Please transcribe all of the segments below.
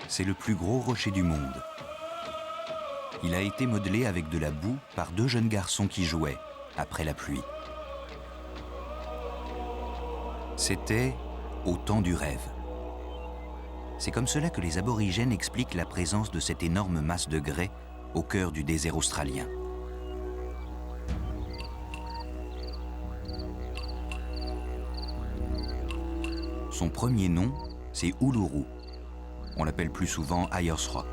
C'est le plus gros rocher du monde. Il a été modelé avec de la boue par deux jeunes garçons qui jouaient après la pluie. C'était au temps du rêve. C'est comme cela que les aborigènes expliquent la présence de cette énorme masse de grès au cœur du désert australien. Son premier nom, c'est Uluru. On l'appelle plus souvent Ayers Rock.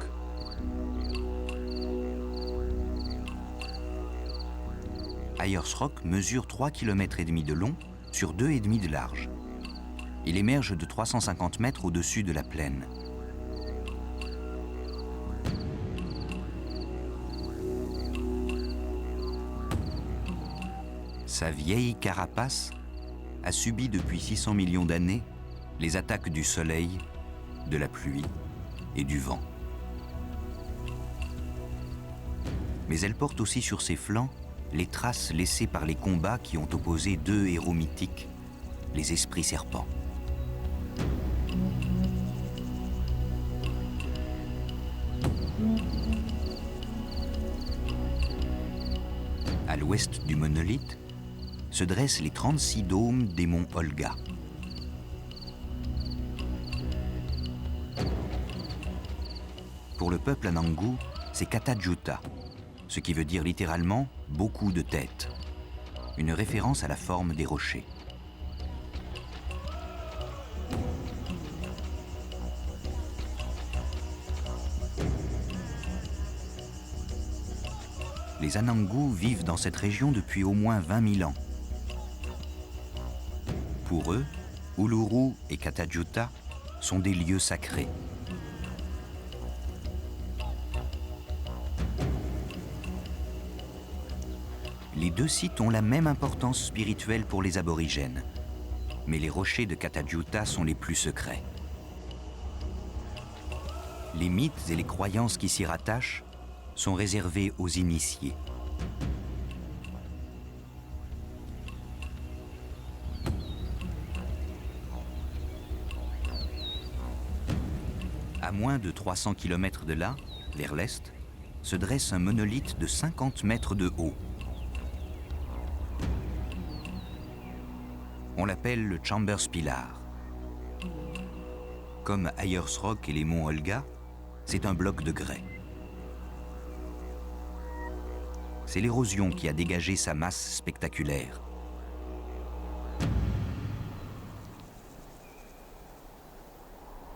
Ayers Rock mesure 3,5 km de long sur 2,5 km de large. Il émerge de 350 mètres au-dessus de la plaine. Sa vieille carapace a subi depuis 600 millions d'années les attaques du soleil, de la pluie et du vent. Mais elle porte aussi sur ses flancs les traces laissées par les combats qui ont opposé deux héros mythiques, les esprits serpents. À l'ouest du monolithe se dressent les 36 dômes des monts Olga. Pour le peuple Anangu, c'est Kata-Tjuta, ce qui veut dire littéralement « beaucoup de têtes », une référence à la forme des rochers. Les Anangu vivent dans cette région depuis au moins 20 000 ans. Pour eux, Uluru et Kata-Tjuta sont des lieux sacrés. Les deux sites ont la même importance spirituelle pour les aborigènes, mais les rochers de Kata-Tjuta sont les plus secrets. Les mythes et les croyances qui s'y rattachent sont réservés aux initiés. À moins de 300 km de là, vers l'est, se dresse un monolithe de 50 mètres de haut. On l'appelle le Chambers Pillar. Comme Ayers Rock et les monts Olga, c'est un bloc de grès. C'est l'érosion qui a dégagé sa masse spectaculaire.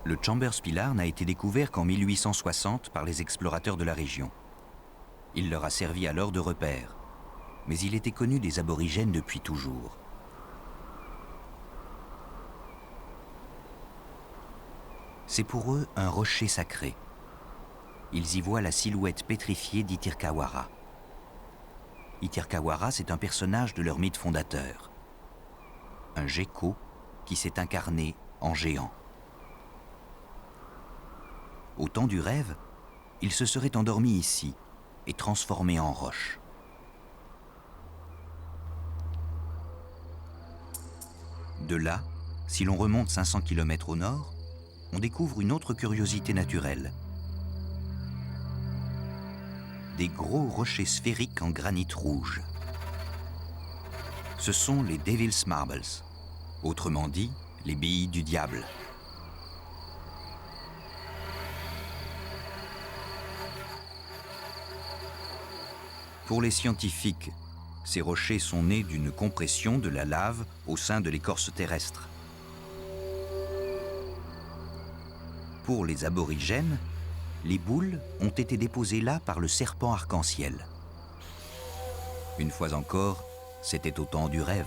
Le Chambers Pillar n'a été découvert qu'en 1860 par les explorateurs de la région. Il leur a servi alors de repère, mais il était connu des aborigènes depuis toujours. C'est pour eux un rocher sacré. Ils y voient la silhouette pétrifiée d'Itirkawara. Itirkawara, c'est un personnage de leur mythe fondateur. Un gecko qui s'est incarné en géant. Au temps du rêve, il se serait endormi ici et transformé en roche. De là, si l'on remonte 500 km au nord, on découvre une autre curiosité naturelle. Des gros rochers sphériques en granit rouge. Ce sont les Devil's Marbles, autrement dit, les billes du diable. Pour les scientifiques, ces rochers sont nés d'une compression de la lave au sein de l'écorce terrestre. Pour les aborigènes, les boules ont été déposées là par le serpent arc-en-ciel. Une fois encore, c'était au temps du rêve.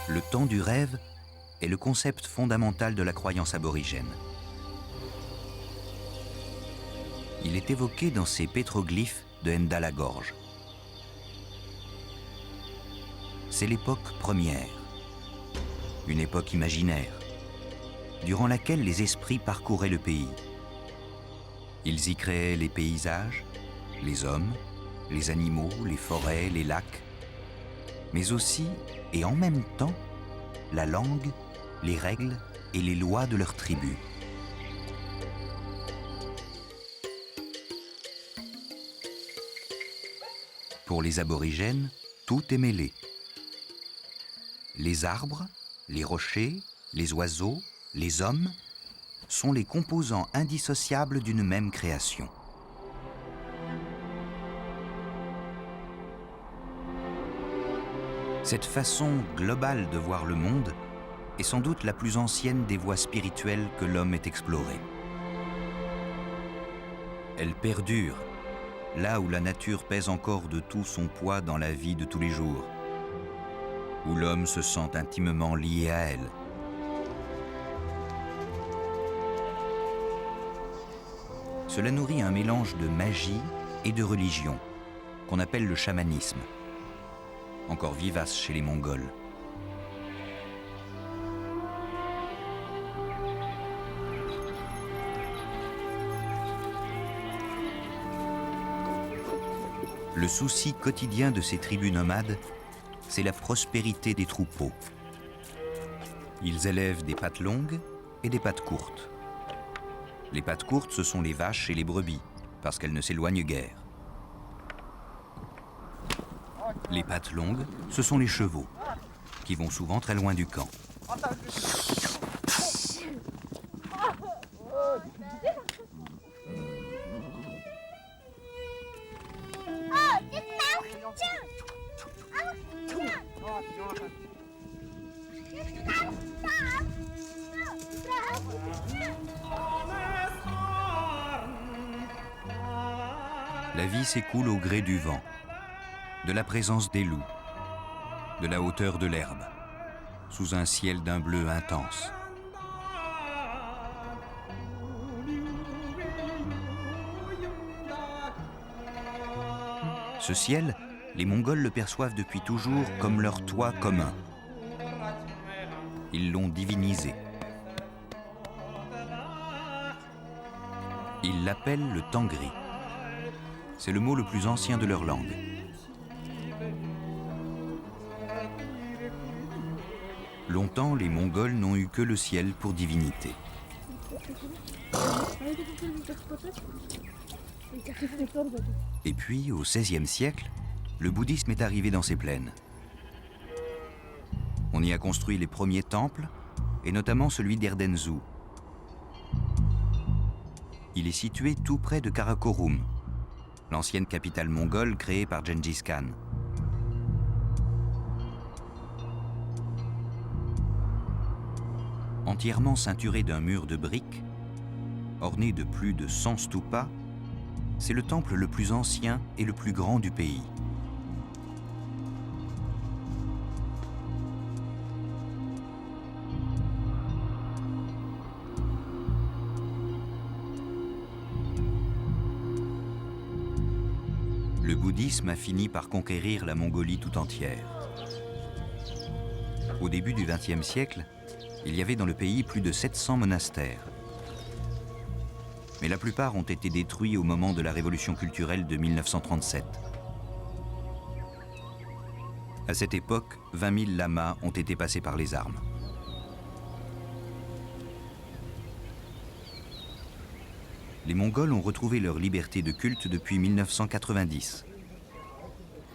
Le temps du rêve est le concept fondamental de la croyance aborigène. Il est évoqué dans ces pétroglyphes de Ndala-Gorge. C'est l'époque première, une époque imaginaire, durant laquelle les esprits parcouraient le pays. Ils y créaient les paysages, les hommes, les animaux, les forêts, les lacs, mais aussi, et en même temps, la langue, les règles et les lois de leur tribu. Pour les aborigènes, tout est mêlé. Les arbres, les rochers, les oiseaux, les hommes sont les composants indissociables d'une même création. Cette façon globale de voir le monde est sans doute la plus ancienne des voies spirituelles que l'homme ait explorées. Elle perdure, là où la nature pèse encore de tout son poids dans la vie de tous les jours, où l'homme se sent intimement lié à elle. Cela nourrit un mélange de magie et de religion, qu'on appelle le chamanisme, encore vivace chez les Mongols. Le souci quotidien de ces tribus nomades, c'est la prospérité des troupeaux. Ils élèvent des pattes longues et des pattes courtes. Les pattes courtes, ce sont les vaches et les brebis, parce qu'elles ne s'éloignent guère. Les pattes longues, ce sont les chevaux, qui vont souvent très loin du camp. La vie s'écoule au gré du vent, de la présence des loups, de la hauteur de l'herbe, sous un ciel d'un bleu intense. Ce ciel, les Mongols le perçoivent depuis toujours comme leur toit commun. Ils l'ont divinisé. Ils l'appellent le Tangri. C'est le mot le plus ancien de leur langue. Longtemps, les Mongols n'ont eu que le ciel pour divinité. Et puis, au XVIe siècle, le bouddhisme est arrivé dans ces plaines. On y a construit les premiers temples, et notamment celui d'Erdenzu. Il est situé tout près de Karakorum, l'ancienne capitale mongole créée par Gengis Khan. Entièrement ceinturé d'un mur de briques, orné de plus de 100 stupas, c'est le temple le plus ancien et le plus grand du pays. Le bouddhisme a fini par conquérir la Mongolie tout entière. Au début du XXe siècle, il y avait dans le pays plus de 700 monastères. Mais la plupart ont été détruits au moment de la révolution culturelle de 1937. À cette époque, 20 000 lamas ont été passés par les armes. Les Mongols ont retrouvé leur liberté de culte depuis 1990.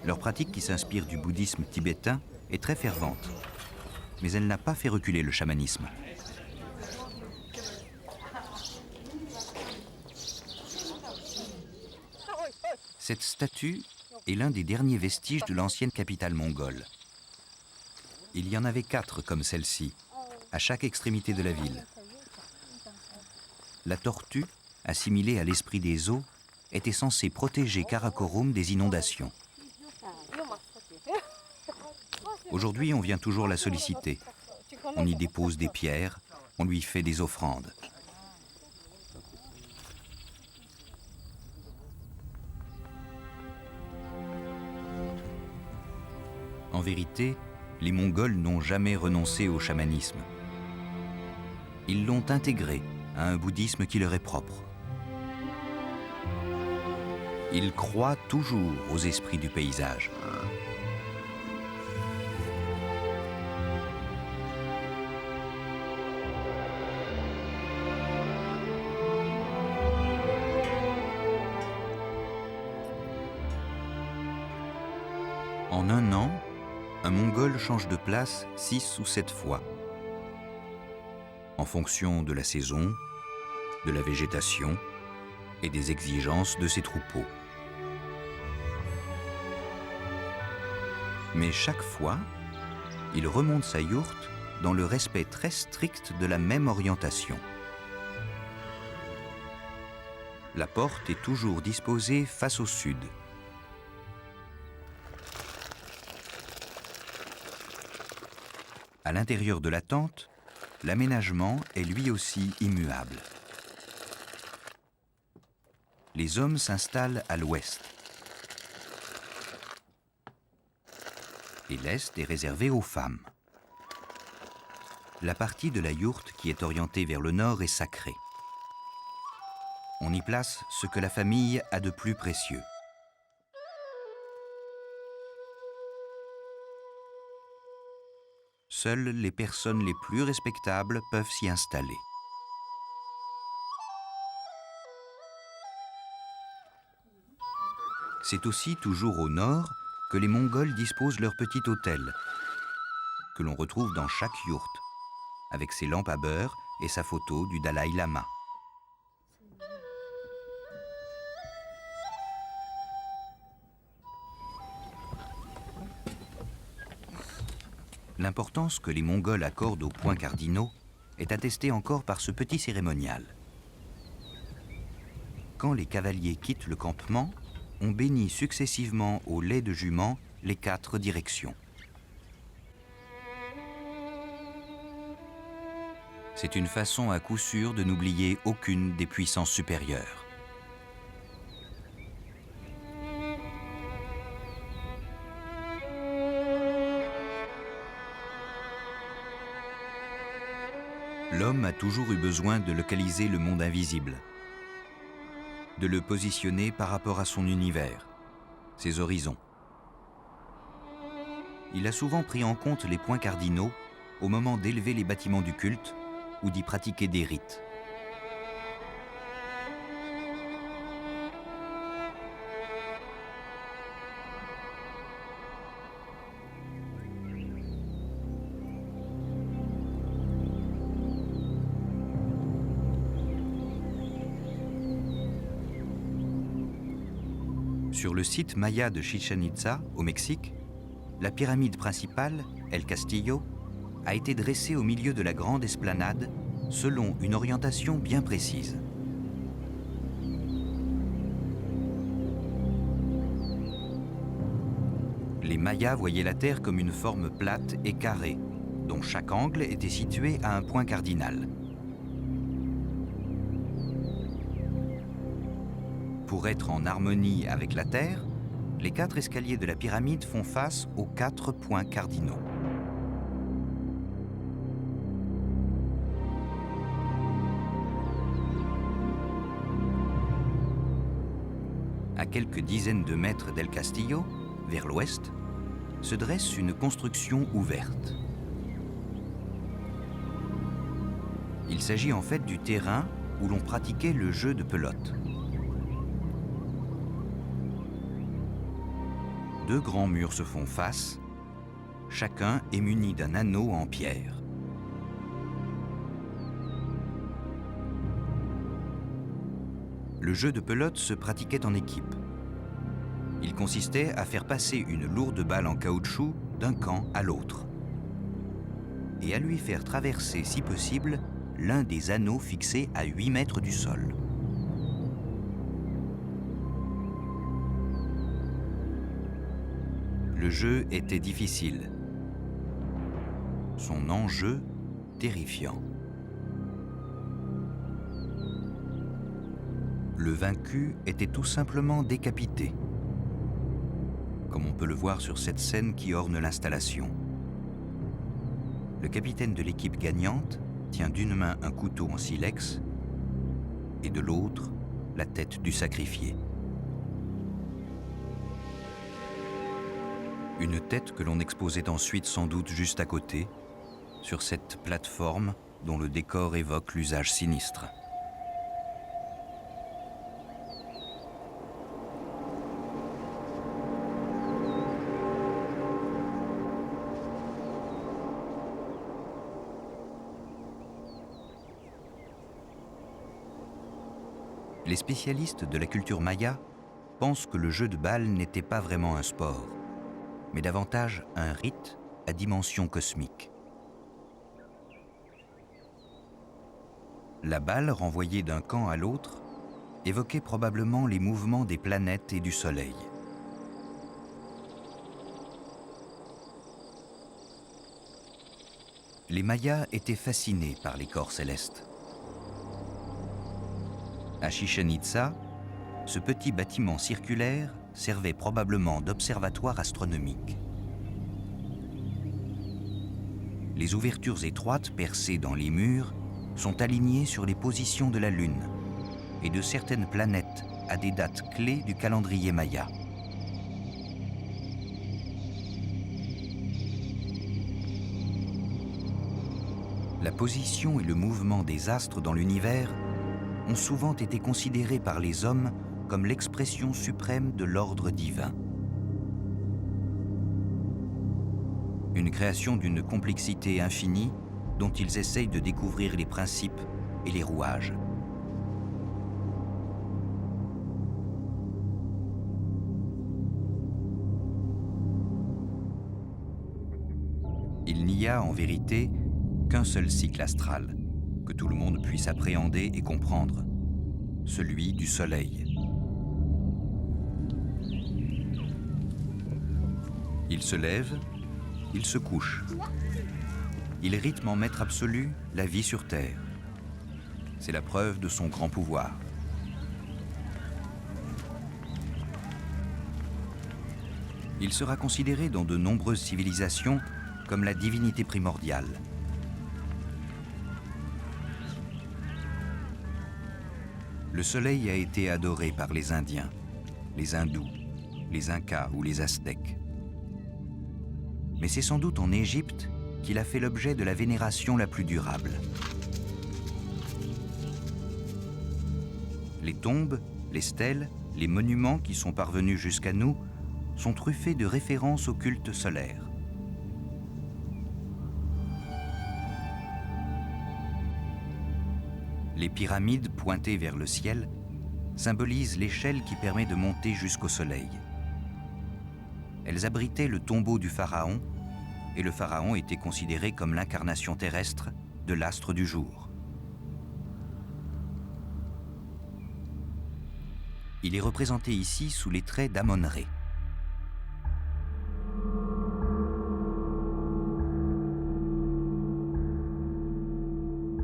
Leur pratique, qui s'inspire du bouddhisme tibétain, est très fervente. Mais elle n'a pas fait reculer le chamanisme. Cette statue est l'un des derniers vestiges de l'ancienne capitale mongole. Il y en avait 4 comme celle-ci, à chaque extrémité de la ville. La tortue, assimilée à l'esprit des eaux, était censée protéger Karakorum des inondations. Aujourd'hui, on vient toujours la solliciter. On y dépose des pierres, on lui fait des offrandes. En vérité, les Mongols n'ont jamais renoncé au chamanisme. Ils l'ont intégré à un bouddhisme qui leur est propre. Ils croient toujours aux esprits du paysage. En un an, un Mongol change de place 6 ou 7 fois, en fonction de la saison, de la végétation et des exigences de ses troupeaux. Mais chaque fois, il remonte sa yourte dans le respect très strict de la même orientation. La porte est toujours disposée face au sud. À l'intérieur de la tente, l'aménagement est lui aussi immuable. Les hommes s'installent à l'ouest. Et l'est est réservé aux femmes. La partie de la yourte qui est orientée vers le nord est sacrée. On y place ce que la famille a de plus précieux. Seules les personnes les plus respectables peuvent s'y installer. C'est aussi toujours au nord que les Mongols disposent leur petit hôtel, que l'on retrouve dans chaque yourte, avec ses lampes à beurre et sa photo du Dalaï Lama. L'importance que les Mongols accordent aux points cardinaux est attestée encore par ce petit cérémonial. Quand les cavaliers quittent le campement, on bénit successivement au lait de jument les 4 directions. C'est une façon à coup sûr de n'oublier aucune des puissances supérieures. L'homme a toujours eu besoin de localiser le monde invisible, de le positionner par rapport à son univers, ses horizons. Il a souvent pris en compte les points cardinaux au moment d'élever les bâtiments du culte ou d'y pratiquer des rites. Sur le site maya de Chichén Itzá, au Mexique, la pyramide principale, El Castillo, a été dressée au milieu de la grande esplanade selon une orientation bien précise. Les Mayas voyaient la Terre comme une forme plate et carrée, dont chaque angle était situé à un point cardinal. Pour être en harmonie avec la Terre, les 4 escaliers de la pyramide font face aux 4 points cardinaux. À quelques dizaines de mètres d'El Castillo, vers l'ouest, se dresse une construction ouverte. Il s'agit en fait du terrain où l'on pratiquait le jeu de pelote. 2 grands murs se font face, chacun est muni d'un anneau en pierre. Le jeu de pelote se pratiquait en équipe. Il consistait à faire passer une lourde balle en caoutchouc d'un camp à l'autre et à lui faire traverser, si possible, l'un des anneaux fixés à 8 mètres du sol. Le jeu était difficile, son enjeu terrifiant. Le vaincu était tout simplement décapité, comme on peut le voir sur cette scène qui orne l'installation. Le capitaine de l'équipe gagnante tient d'une main un couteau en silex et de l'autre la tête du sacrifié. Une tête que l'on exposait ensuite sans doute juste à côté, sur cette plateforme dont le décor évoque l'usage sinistre. Les spécialistes de la culture maya pensent que le jeu de balle n'était pas vraiment un sport, mais davantage un rite à dimension cosmique. La balle renvoyée d'un camp à l'autre évoquait probablement les mouvements des planètes et du Soleil. Les Mayas étaient fascinés par les corps célestes. À Chichén Itzá, ce petit bâtiment circulaire servait probablement d'observatoire astronomique. Les ouvertures étroites percées dans les murs sont alignées sur les positions de la Lune et de certaines planètes à des dates clés du calendrier maya. La position et le mouvement des astres dans l'univers ont souvent été considérés par les hommes comme l'expression suprême de l'ordre divin. Une création d'une complexité infinie dont ils essayent de découvrir les principes et les rouages. Il n'y a en vérité qu'un seul cycle astral que tout le monde puisse appréhender et comprendre, celui du Soleil. Il se lève, il se couche. Il rythme en maître absolu la vie sur Terre. C'est la preuve de son grand pouvoir. Il sera considéré dans de nombreuses civilisations comme la divinité primordiale. Le soleil a été adoré par les Indiens, les Hindous, les Incas ou les Aztèques. Mais c'est sans doute en Égypte qu'il a fait l'objet de la vénération la plus durable. Les tombes, les stèles, les monuments qui sont parvenus jusqu'à nous sont truffés de références au culte solaire. Les pyramides pointées vers le ciel symbolisent l'échelle qui permet de monter jusqu'au soleil. Elles abritaient le tombeau du pharaon, et le pharaon était considéré comme l'incarnation terrestre de l'astre du jour. Il est représenté ici sous les traits d'Amon-Ré.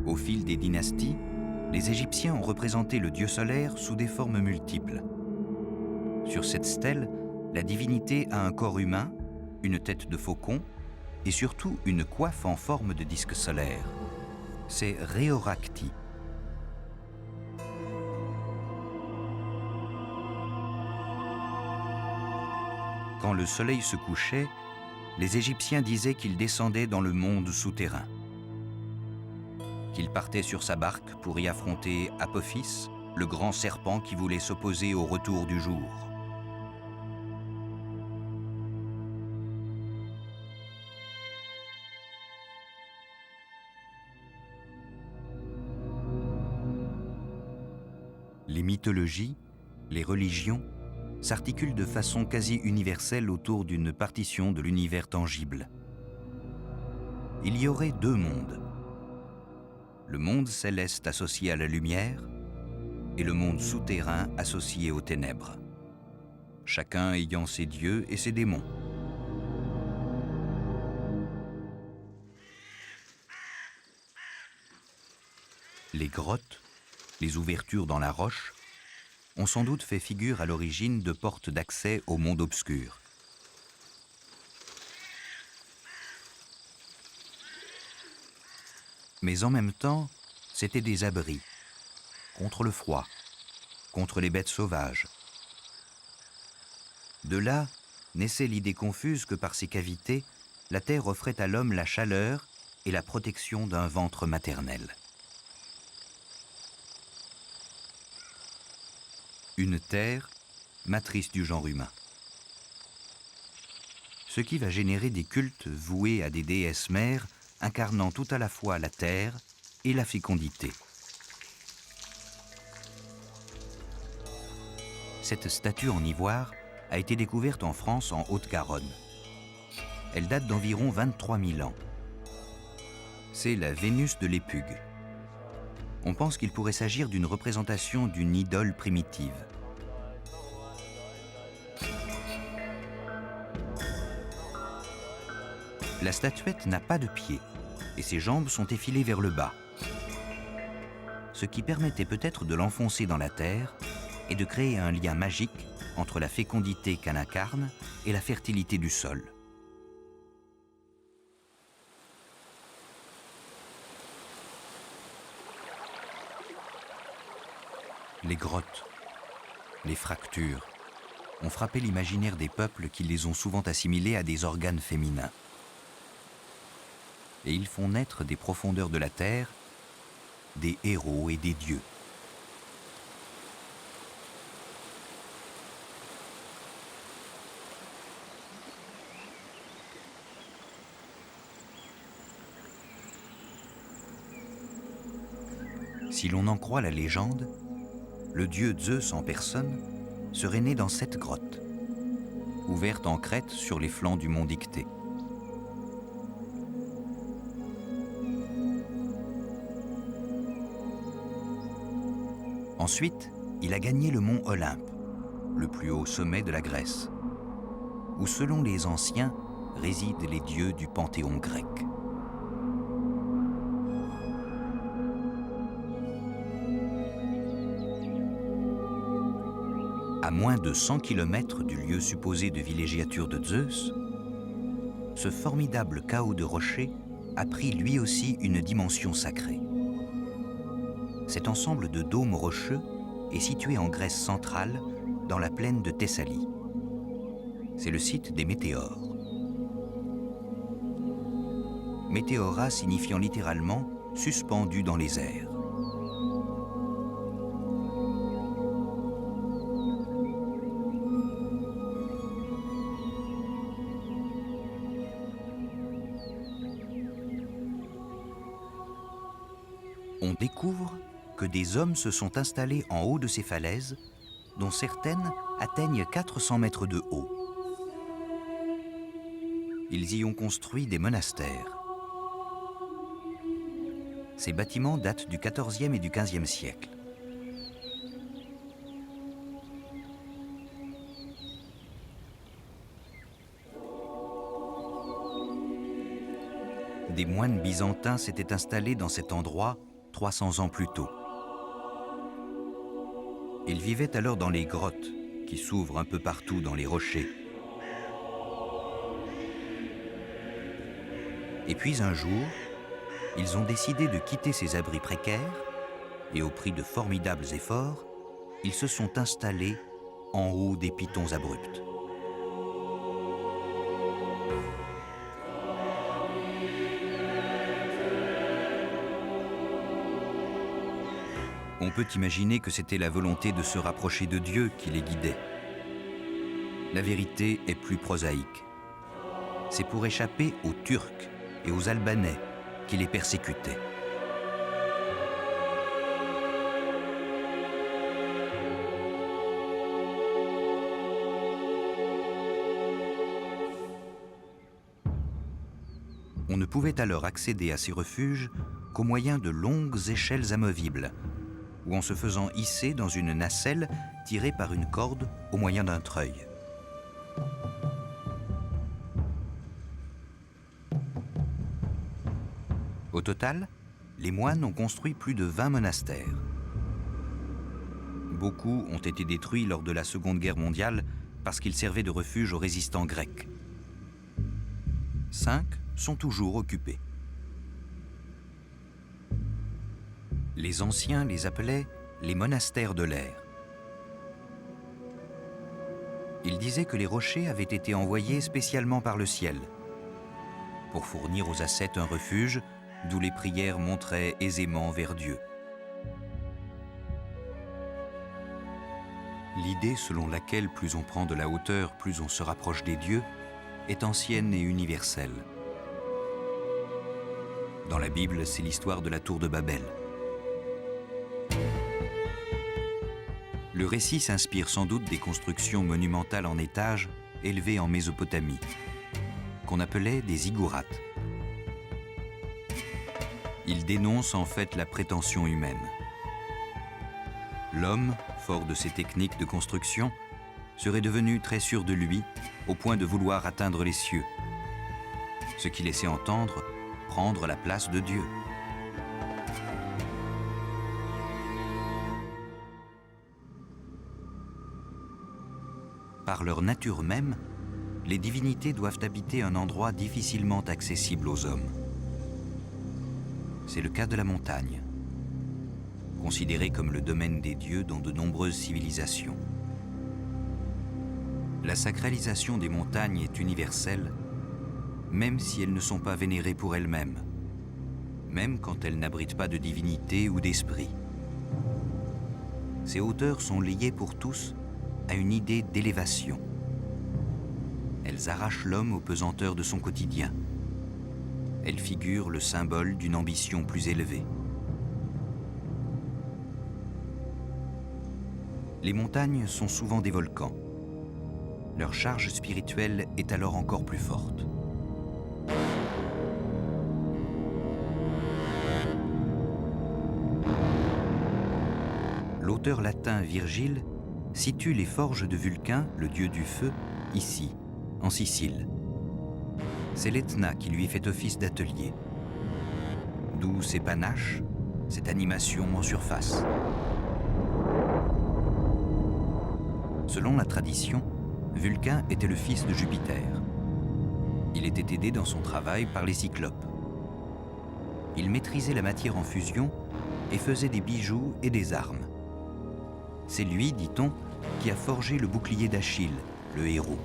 Au fil des dynasties, les Égyptiens ont représenté le dieu solaire sous des formes multiples. Sur cette stèle, la divinité a un corps humain, une tête de faucon et surtout une coiffe en forme de disque solaire. C'est Réorakti. Quand le soleil se couchait, les Égyptiens disaient qu'il descendait dans le monde souterrain. Qu'il partait sur sa barque pour y affronter Apophis, le grand serpent qui voulait s'opposer au retour du jour. Les mythologies, les religions s'articulent de façon quasi universelle autour d'une partition de l'univers tangible. Il y aurait deux mondes. Le monde céleste associé à la lumière et le monde souterrain associé aux ténèbres, chacun ayant ses dieux et ses démons. Les grottes, les ouvertures dans la roche, ont sans doute fait figure à l'origine de portes d'accès au monde obscur. Mais en même temps, c'étaient des abris, contre le froid, contre les bêtes sauvages. De là naissait l'idée confuse que par ces cavités, la terre offrait à l'homme la chaleur et la protection d'un ventre maternel. Une terre, matrice du genre humain. Ce qui va générer des cultes voués à des déesses mères incarnant tout à la fois la terre et la fécondité. Cette statue en ivoire a été découverte en France en Haute-Garonne. Elle date d'environ 23 000 ans. C'est la Vénus de l'Épugue. On pense qu'il pourrait s'agir d'une représentation d'une idole primitive. La statuette n'a pas de pieds et ses jambes sont effilées vers le bas, ce qui permettait peut-être de l'enfoncer dans la terre et de créer un lien magique entre la fécondité qu'elle incarne et la fertilité du sol. Les grottes, les fractures ont frappé l'imaginaire des peuples qui les ont souvent assimilés à des organes féminins. Et ils font naître des profondeurs de la terre des héros et des dieux. Si l'on en croit la légende, le dieu Zeus en personne serait né dans cette grotte, ouverte en Crète sur les flancs du mont Dictée. Ensuite, il a gagné le mont Olympe, le plus haut sommet de la Grèce, où selon les anciens résident les dieux du panthéon grec. À moins de 100 km du lieu supposé de villégiature de Zeus, ce formidable chaos de rochers a pris lui aussi une dimension sacrée. Cet ensemble de dômes rocheux est situé en Grèce centrale, dans la plaine de Thessalie. C'est le site des météores. Météora signifiant littéralement « suspendu dans les airs ». On découvre que des hommes se sont installés en haut de ces falaises, dont certaines atteignent 400 mètres de haut. Ils y ont construit des monastères. Ces bâtiments datent du XIVe et du XVe siècle. Des moines byzantins s'étaient installés dans cet endroit 300 ans plus tôt. Ils vivaient alors dans les grottes qui s'ouvrent un peu partout dans les rochers. Et puis un jour, ils ont décidé de quitter ces abris précaires et au prix de formidables efforts, ils se sont installés en haut des pitons abrupts. On peut imaginer que c'était la volonté de se rapprocher de Dieu qui les guidait. La vérité est plus prosaïque. C'est pour échapper aux Turcs et aux Albanais qui les persécutaient. On ne pouvait alors accéder à ces refuges qu'au moyen de longues échelles amovibles, ou en se faisant hisser dans une nacelle tirée par une corde au moyen d'un treuil. Au total, les moines ont construit plus de 20 monastères. Beaucoup ont été détruits lors de la Seconde Guerre mondiale parce qu'ils servaient de refuge aux résistants grecs. 5 sont toujours occupés. Les anciens les appelaient les monastères de l'air. Ils disaient que les rochers avaient été envoyés spécialement par le ciel pour fournir aux ascètes un refuge d'où les prières monteraient aisément vers Dieu. L'idée selon laquelle plus on prend de la hauteur, plus on se rapproche des dieux, est ancienne et universelle. Dans la Bible, c'est l'histoire de la tour de Babel. Le récit s'inspire sans doute des constructions monumentales en étage élevées en Mésopotamie, qu'on appelait des ziggourats. Il dénonce en fait la prétention humaine. L'homme, fort de ses techniques de construction, serait devenu très sûr de lui, au point de vouloir atteindre les cieux, ce qui laissait entendre prendre la place de Dieu. Par leur nature même, les divinités doivent habiter un endroit difficilement accessible aux hommes. C'est le cas de la montagne, considérée comme le domaine des dieux dans de nombreuses civilisations. La sacralisation des montagnes est universelle, même si elles ne sont pas vénérées pour elles-mêmes, même quand elles n'abritent pas de divinité ou d'esprit. Ces hauteurs sont liées pour tous à une idée d'élévation. Elles arrachent l'homme aux pesanteurs de son quotidien. Elles figurent le symbole d'une ambition plus élevée. Les montagnes sont souvent des volcans. Leur charge spirituelle est alors encore plus forte. L'auteur latin Virgile situe les forges de Vulcain, le dieu du feu, ici, en Sicile. C'est l'Etna qui lui fait office d'atelier. D'où ses panaches, cette animation en surface. Selon la tradition, Vulcain était le fils de Jupiter. Il était aidé dans son travail par les cyclopes. Il maîtrisait la matière en fusion et faisait des bijoux et des armes. C'est lui, dit-on, qui a forgé le bouclier d'Achille, le héros.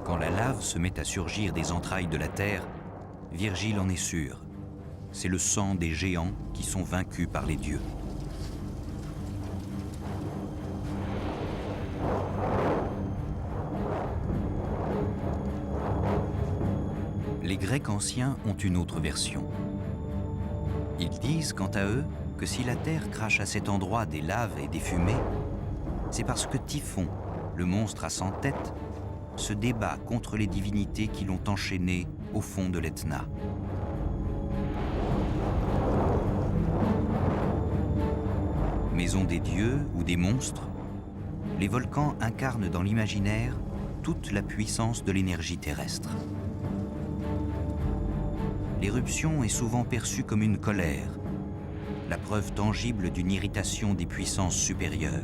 Quand la lave se met à surgir des entrailles de la terre, Virgile en est sûr. C'est le sang des géants qui sont vaincus par les dieux. Les Grecs anciens ont une autre version. Ils disent, quant à eux, que si la terre crache à cet endroit des laves et des fumées, c'est parce que Typhon, le monstre à 100 têtes, se débat contre les divinités qui l'ont enchaîné au fond de l'Etna. Maison des dieux ou des monstres, les volcans incarnent dans l'imaginaire toute la puissance de l'énergie terrestre. L'éruption est souvent perçue comme une colère, la preuve tangible d'une irritation des puissances supérieures.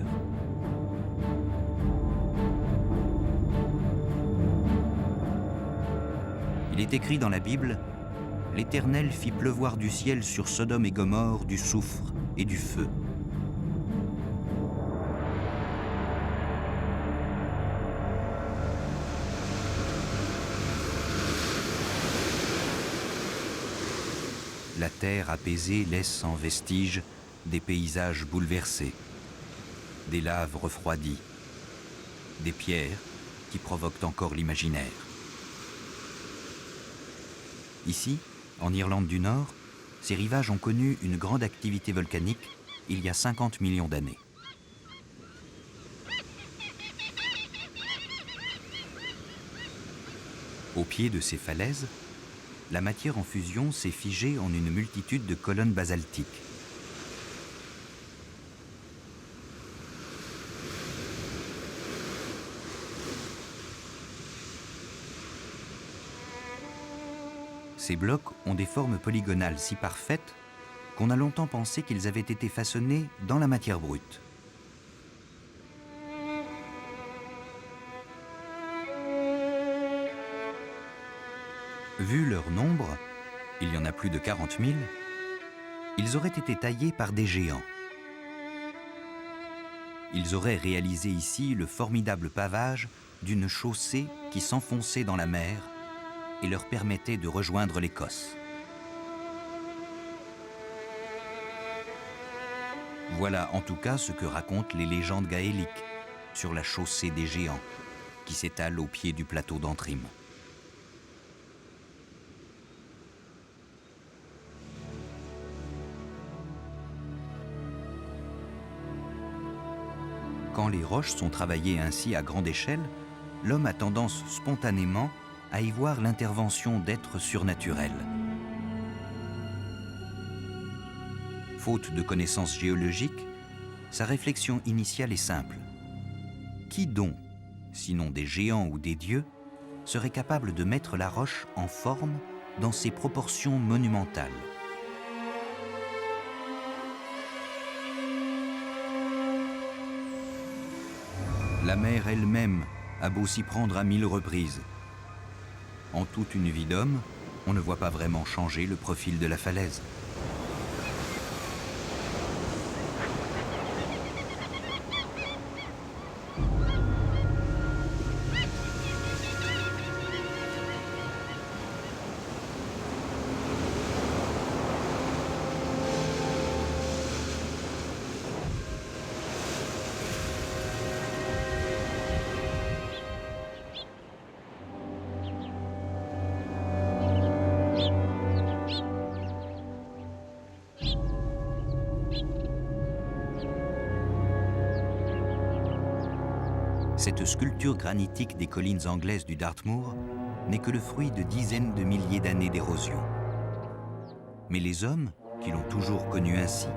Il est écrit dans la Bible, « L'Éternel fit pleuvoir du ciel sur Sodome et Gomorrhe du soufre et du feu. » La terre apaisée laisse sans vestige des paysages bouleversés, des laves refroidies, des pierres qui provoquent encore l'imaginaire. Ici, en Irlande du Nord, ces rivages ont connu une grande activité volcanique il y a 50 millions d'années. Au pied de ces falaises, la matière en fusion s'est figée en une multitude de colonnes basaltiques. Ces blocs ont des formes polygonales si parfaites qu'on a longtemps pensé qu'ils avaient été façonnés dans la matière brute. Vu leur nombre, il y en a plus de 40 000, ils auraient été taillés par des géants. Ils auraient réalisé ici le formidable pavage d'une chaussée qui s'enfonçait dans la mer et leur permettait de rejoindre l'Écosse. Voilà en tout cas ce que racontent les légendes gaéliques sur la chaussée des géants qui s'étale au pied du plateau d'Antrim. Quand les roches sont travaillées ainsi à grande échelle, l'homme a tendance spontanément à y voir l'intervention d'êtres surnaturels. Faute de connaissances géologiques, sa réflexion initiale est simple. Qui donc, sinon des géants ou des dieux, serait capable de mettre la roche en forme dans ses proportions monumentales ? La mer elle-même a beau s'y prendre à 1000 reprises. En toute une vie d'homme, on ne voit pas vraiment changer le profil de la falaise. Cette sculpture granitique des collines anglaises du Dartmoor n'est que le fruit de dizaines de milliers d'années d'érosion. Mais les hommes, qui l'ont toujours connue ainsi,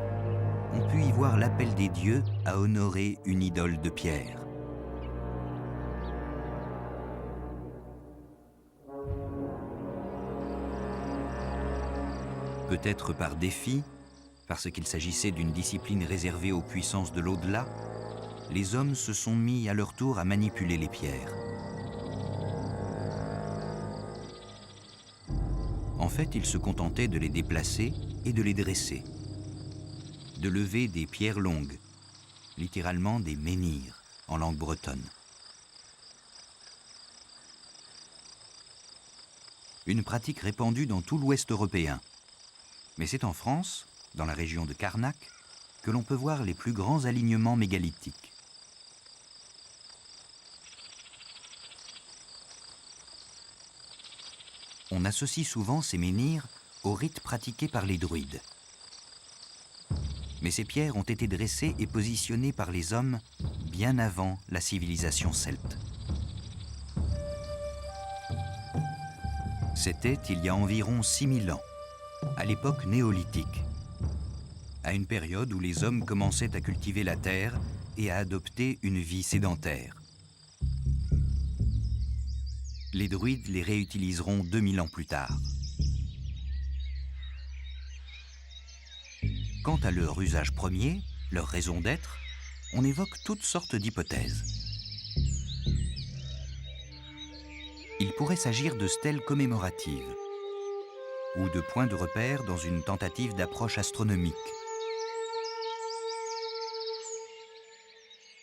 ont pu y voir l'appel des dieux à honorer une idole de pierre. Peut-être par défi, parce qu'il s'agissait d'une discipline réservée aux puissances de l'au-delà, les hommes se sont mis à leur tour à manipuler les pierres. En fait, ils se contentaient de les déplacer et de les dresser, de lever des pierres longues, littéralement des menhirs en langue bretonne. Une pratique répandue dans tout l'Ouest européen. Mais c'est en France, dans la région de Carnac, que l'on peut voir les plus grands alignements mégalithiques. On associe souvent ces menhirs aux rites pratiqués par les druides. Mais ces pierres ont été dressées et positionnées par les hommes bien avant la civilisation celte. C'était il y a environ 6000 ans, à l'époque néolithique, à une période où les hommes commençaient à cultiver la terre et à adopter une vie sédentaire. Les druides les réutiliseront 2000 ans plus tard. Quant à leur usage premier, leur raison d'être, on évoque toutes sortes d'hypothèses. Il pourrait s'agir de stèles commémoratives ou de points de repère dans une tentative d'approche astronomique.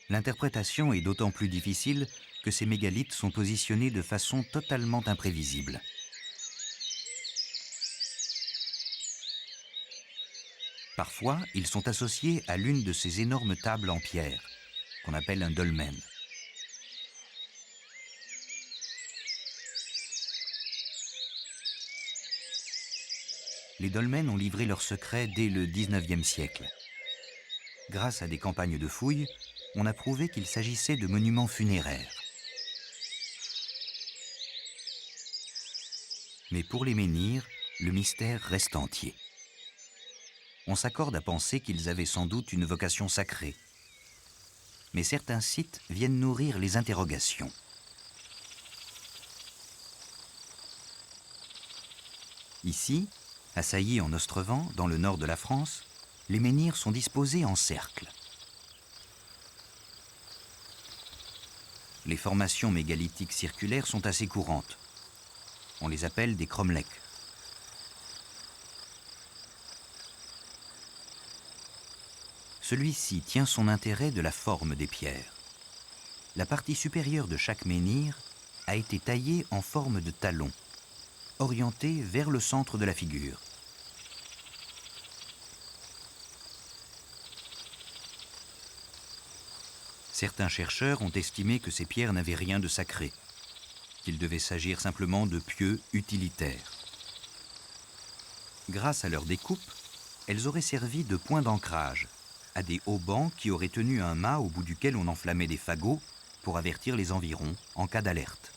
L'interprétation est d'autant plus difficile que ces mégalithes sont positionnés de façon totalement imprévisible. Parfois, ils sont associés à l'une de ces énormes tables en pierre, qu'on appelle un dolmen. Les dolmens ont livré leurs secrets dès le XIXe siècle. Grâce à des campagnes de fouilles, on a prouvé qu'il s'agissait de monuments funéraires. Mais pour les menhirs, le mystère reste entier. On s'accorde à penser qu'ils avaient sans doute une vocation sacrée. Mais certains sites viennent nourrir les interrogations. Ici, à Sailly en Ostrevent, dans le nord de la France, les menhirs sont disposés en cercle. Les formations mégalithiques circulaires sont assez courantes. On les appelle des cromlechs. Celui-ci tient son intérêt de la forme des pierres. La partie supérieure de chaque menhir a été taillée en forme de talon, orientée vers le centre de la figure. Certains chercheurs ont estimé que ces pierres n'avaient rien de sacré, qu'il devait s'agir simplement de pieux utilitaires. Grâce à leur découpe, elles auraient servi de point d'ancrage à des haubans qui auraient tenu un mât au bout duquel on enflammait des fagots pour avertir les environs en cas d'alerte.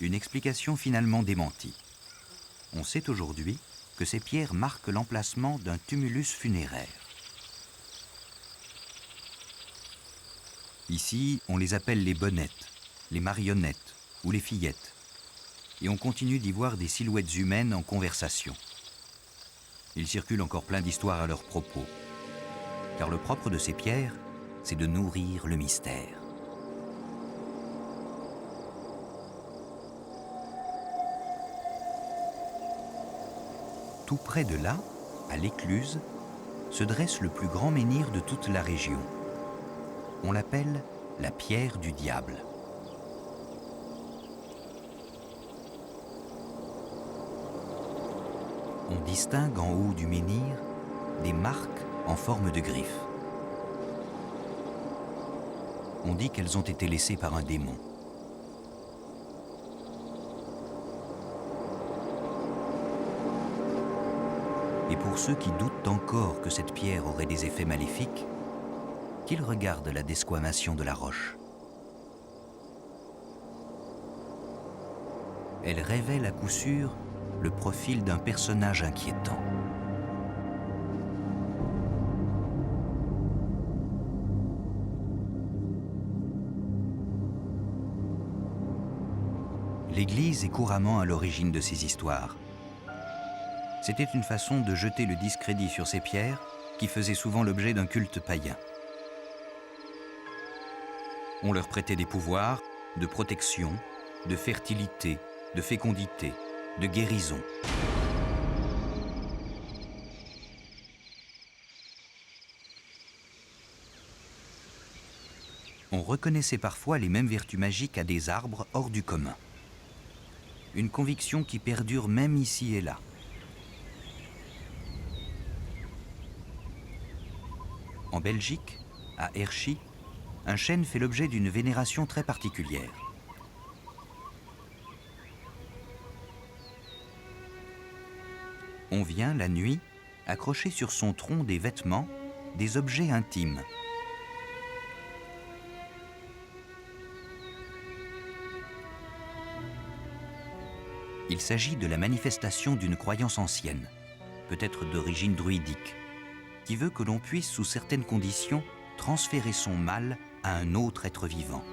Une explication finalement démentie. On sait aujourd'hui que ces pierres marquent l'emplacement d'un tumulus funéraire. Ici, on les appelle les bonnettes, les marionnettes ou les fillettes. Et on continue d'y voir des silhouettes humaines en conversation. Il circule encore plein d'histoires à leur propos. Car le propre de ces pierres, c'est de nourrir le mystère. Tout près de là, à l'Écluse, se dresse le plus grand menhir de toute la région. On l'appelle la pierre du diable. On distingue en haut du menhir des marques en forme de griffes. On dit qu'elles ont été laissées par un démon. Et pour ceux qui doutent encore que cette pierre aurait des effets maléfiques, qu'ils regardent la desquamation de la roche. Elle révèle à coup sûr le profil d'un personnage inquiétant. L'Église est couramment à l'origine de ces histoires. C'était une façon de jeter le discrédit sur ces pierres qui faisaient souvent l'objet d'un culte païen. On leur prêtait des pouvoirs de protection, de fertilité, de fécondité, de guérison. On reconnaissait parfois les mêmes vertus magiques à des arbres hors du commun. Une conviction qui perdure même ici et là. En Belgique, à Herchy, un chêne fait l'objet d'une vénération très particulière. On vient, la nuit, accrocher sur son tronc des vêtements, des objets intimes. Il s'agit de la manifestation d'une croyance ancienne, peut-être d'origine druidique, qui veut que l'on puisse, sous certaines conditions, transférer son mal à un autre être vivant.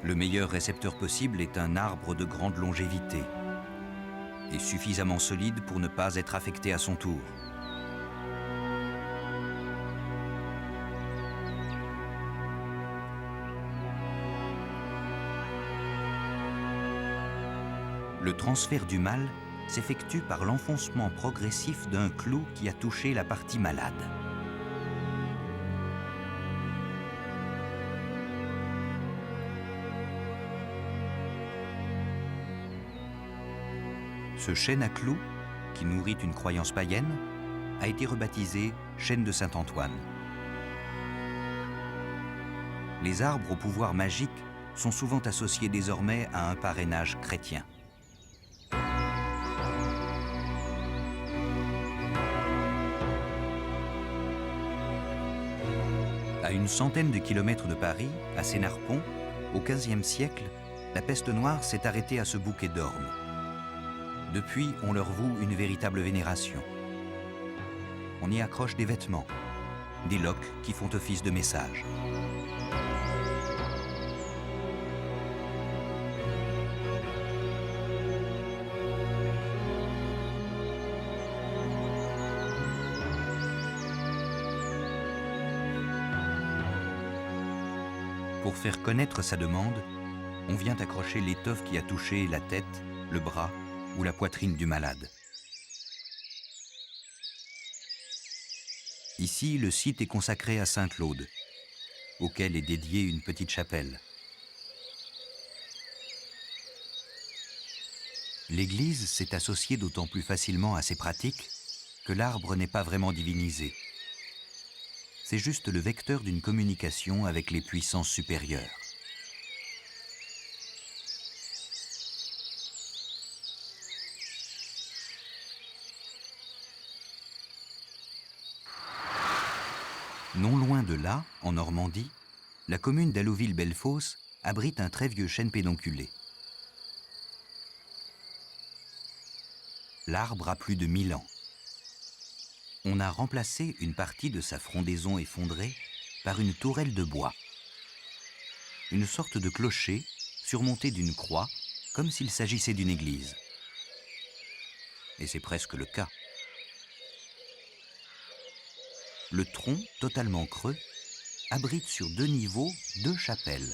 Le meilleur récepteur possible est un arbre de grande longévité et suffisamment solide pour ne pas être affecté à son tour. Le transfert du mal s'effectue par l'enfoncement progressif d'un clou qui a touché la partie malade. Ce chêne à clous, qui nourrit une croyance païenne, a été rebaptisé chêne de Saint-Antoine. Les arbres au pouvoir magique sont souvent associés désormais à un parrainage chrétien. À une centaine de kilomètres de Paris, à Sénarpont, au XVe siècle, la peste noire s'est arrêtée à ce bouquet d'ormes. Depuis, on leur voue une véritable vénération. On y accroche des vêtements, des loques qui font office de messages. Pour faire connaître sa demande, on vient accrocher l'étoffe qui a touché la tête, le bras ou la poitrine du malade. Ici, le site est consacré à Sainte-Laude, auquel est dédiée une petite chapelle. L'Église s'est associée d'autant plus facilement à ces pratiques que l'arbre n'est pas vraiment divinisé. C'est juste le vecteur d'une communication avec les puissances supérieures. Non loin de là, en Normandie, la commune d'Allouville-Bellefosse abrite un très vieux chêne pédonculé. L'arbre a plus de 1000 ans. On a remplacé une partie de sa frondaison effondrée par une tourelle de bois. Une sorte de clocher surmonté d'une croix, comme s'il s'agissait d'une église. Et c'est presque le cas. Le tronc, totalement creux, abrite sur 2 niveaux 2 chapelles,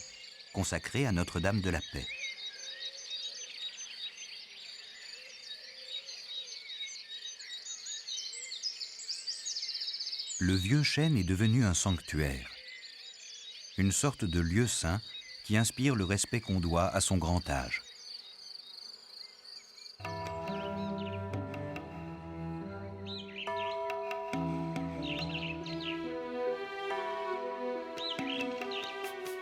consacrées à Notre-Dame de la Paix. Le vieux chêne est devenu un sanctuaire, une sorte de lieu saint qui inspire le respect qu'on doit à son grand âge.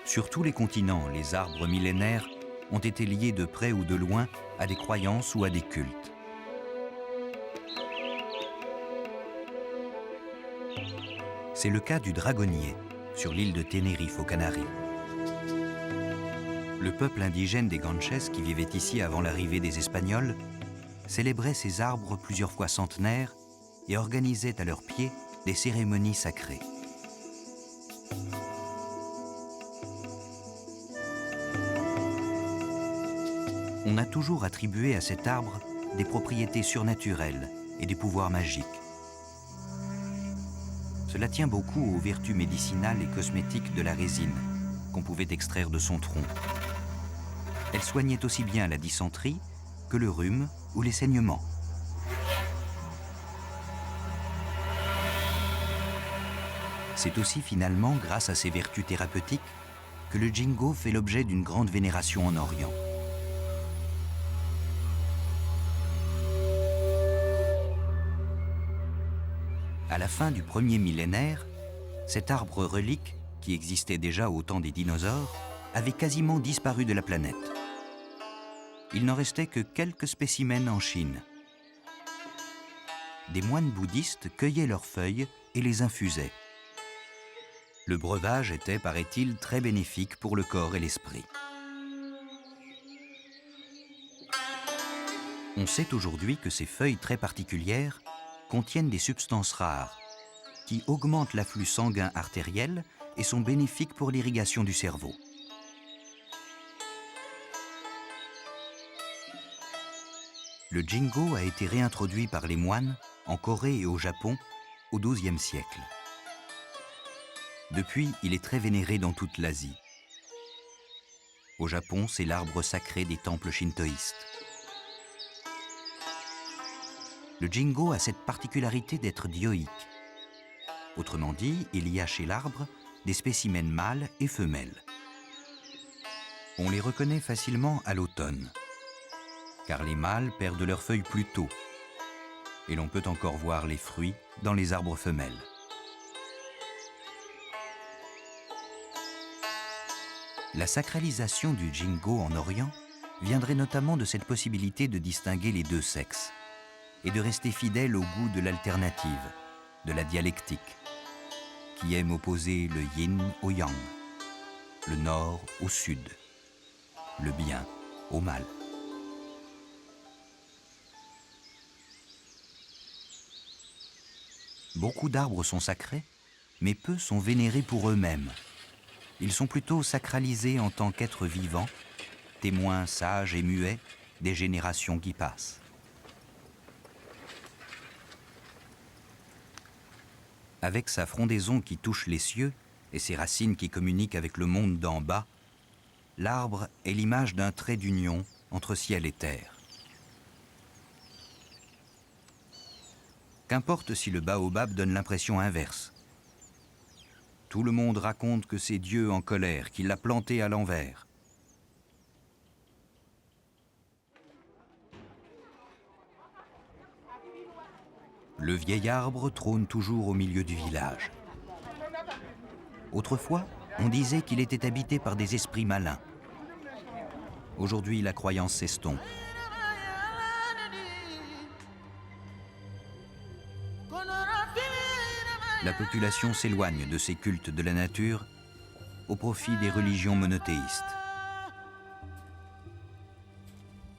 Sur tous les continents, les arbres millénaires ont été liés de près ou de loin à des croyances ou à des cultes. C'est le cas du dragonnier, sur l'île de Tenerife aux Canaries. Le peuple indigène des Guanches qui vivait ici avant l'arrivée des Espagnols célébrait ces arbres plusieurs fois centenaires et organisait à leurs pieds des cérémonies sacrées. On a toujours attribué à cet arbre des propriétés surnaturelles et des pouvoirs magiques. Cela tient beaucoup aux vertus médicinales et cosmétiques de la résine qu'on pouvait extraire de son tronc. Elle soignait aussi bien la dysenterie que le rhume ou les saignements. C'est aussi finalement grâce à ses vertus thérapeutiques que le ginkgo fait l'objet d'une grande vénération en Orient. À la fin du premier millénaire, cet arbre relique, qui existait déjà au temps des dinosaures, avait quasiment disparu de la planète. Il n'en restait que quelques spécimens en Chine. Des moines bouddhistes cueillaient leurs feuilles et les infusaient. Le breuvage était, paraît-il, très bénéfique pour le corps et l'esprit. On sait aujourd'hui que ces feuilles très particulières contiennent des substances rares qui augmentent l'afflux sanguin artériel et sont bénéfiques pour l'irrigation du cerveau. Le ginkgo a été réintroduit par les moines en Corée et au Japon au XIIe siècle. Depuis, il est très vénéré dans toute l'Asie. Au Japon, c'est l'arbre sacré des temples shintoïstes. Le ginkgo a cette particularité d'être dioïque. Autrement dit, il y a chez l'arbre des spécimens mâles et femelles. On les reconnaît facilement à l'automne, car les mâles perdent leurs feuilles plus tôt, et l'on peut encore voir les fruits dans les arbres femelles. La sacralisation du ginkgo en Orient viendrait notamment de cette possibilité de distinguer les deux sexes et de rester fidèle au goût de l'alternative, de la dialectique, qui aime opposer le yin au yang, le nord au sud, le bien au mal. Beaucoup d'arbres sont sacrés, mais peu sont vénérés pour eux-mêmes. Ils sont plutôt sacralisés en tant qu'êtres vivants, témoins sages et muets des générations qui passent. Avec sa frondaison qui touche les cieux et ses racines qui communiquent avec le monde d'en bas, l'arbre est l'image d'un trait d'union entre ciel et terre. Qu'importe si le baobab donne l'impression inverse. Tout le monde raconte que c'est Dieu en colère qui l'a planté à l'envers. Le vieil arbre trône toujours au milieu du village. Autrefois, on disait qu'il était habité par des esprits malins. Aujourd'hui, la croyance s'estompe. La population s'éloigne de ces cultes de la nature au profit des religions monothéistes.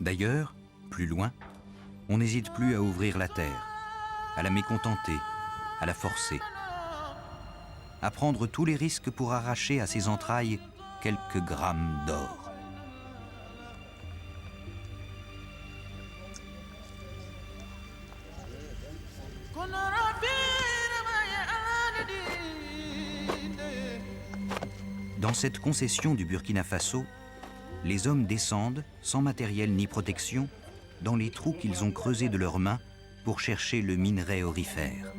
D'ailleurs, plus loin, on n'hésite plus à ouvrir la terre, à la mécontenter, à la forcer, à prendre tous les risques pour arracher à ses entrailles quelques grammes d'or. Dans cette concession du Burkina Faso, les hommes descendent, sans matériel ni protection, dans les trous qu'ils ont creusés de leurs mains pour chercher le minerai aurifère.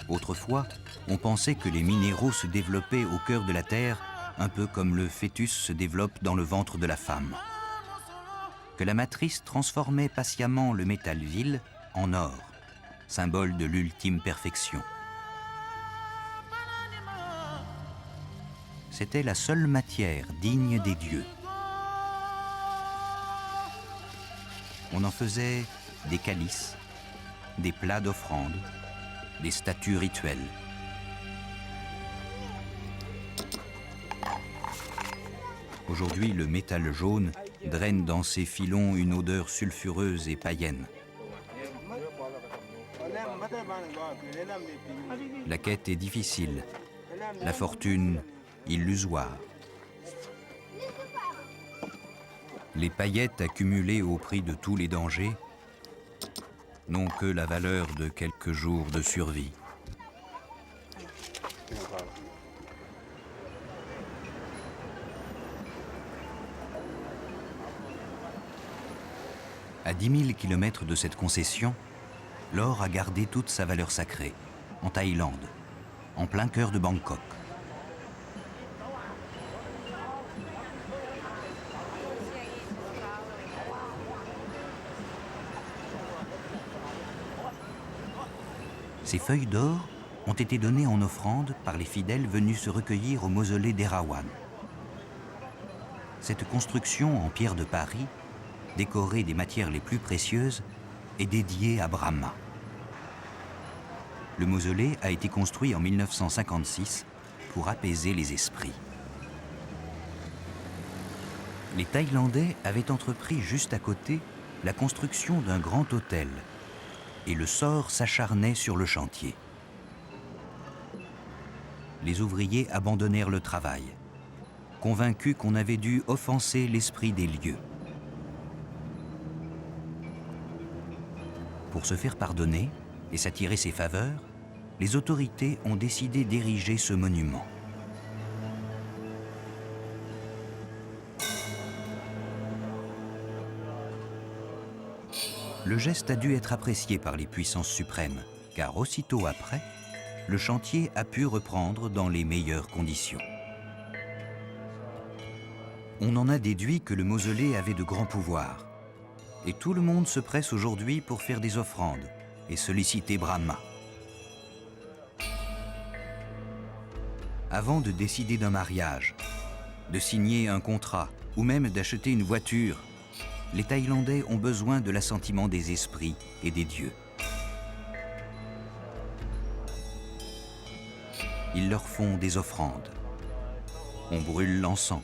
Autrefois, on pensait que les minéraux se développaient au cœur de la terre, un peu comme le fœtus se développe dans le ventre de la femme. Que la matrice transformait patiemment le métal vil en or, symbole de l'ultime perfection. C'était la seule matière digne des dieux. On en faisait des calices, des plats d'offrande, des statues rituelles. Aujourd'hui, le métal jaune draine dans ses filons une odeur sulfureuse et païenne. La quête est difficile, la fortune illusoire. Les paillettes accumulées au prix de tous les dangers n'ont que la valeur de quelques jours de survie. À 10 000 kilomètres de cette concession, l'or a gardé toute sa valeur sacrée, en Thaïlande, en plein cœur de Bangkok. Ces feuilles d'or ont été données en offrande par les fidèles venus se recueillir au mausolée d'Erawan. Cette construction en pierre de Paris, décorée des matières les plus précieuses, est dédiée à Brahma. Le mausolée a été construit en 1956 pour apaiser les esprits. Les Thaïlandais avaient entrepris juste à côté la construction d'un grand hôtel, et le sort s'acharnait sur le chantier. Les ouvriers abandonnèrent le travail, convaincus qu'on avait dû offenser l'esprit des lieux. Pour se faire pardonner et s'attirer ses faveurs, les autorités ont décidé d'ériger ce monument. Le geste a dû être apprécié par les puissances suprêmes, car aussitôt après, le chantier a pu reprendre dans les meilleures conditions. On en a déduit que le mausolée avait de grands pouvoirs, et tout le monde se presse aujourd'hui pour faire des offrandes et solliciter Brahma. Avant de décider d'un mariage, de signer un contrat ou même d'acheter une voiture, les Thaïlandais ont besoin de l'assentiment des esprits et des dieux. Ils leur font des offrandes. On brûle l'encens.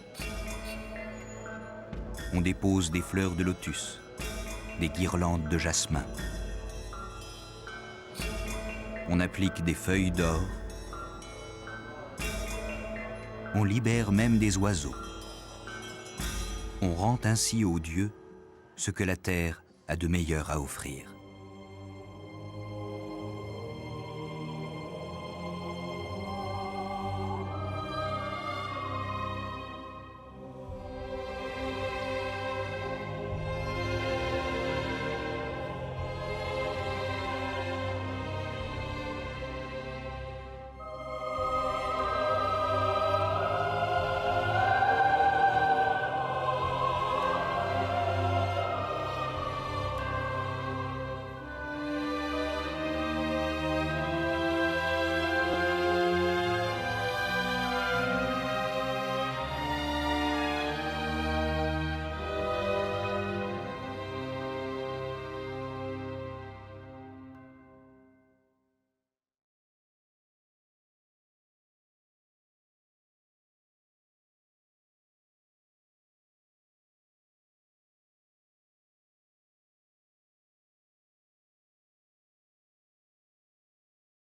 On dépose des fleurs de lotus, des guirlandes de jasmin. On applique des feuilles d'or. On libère même des oiseaux. On rend ainsi aux dieux ce que la terre a de meilleur à offrir.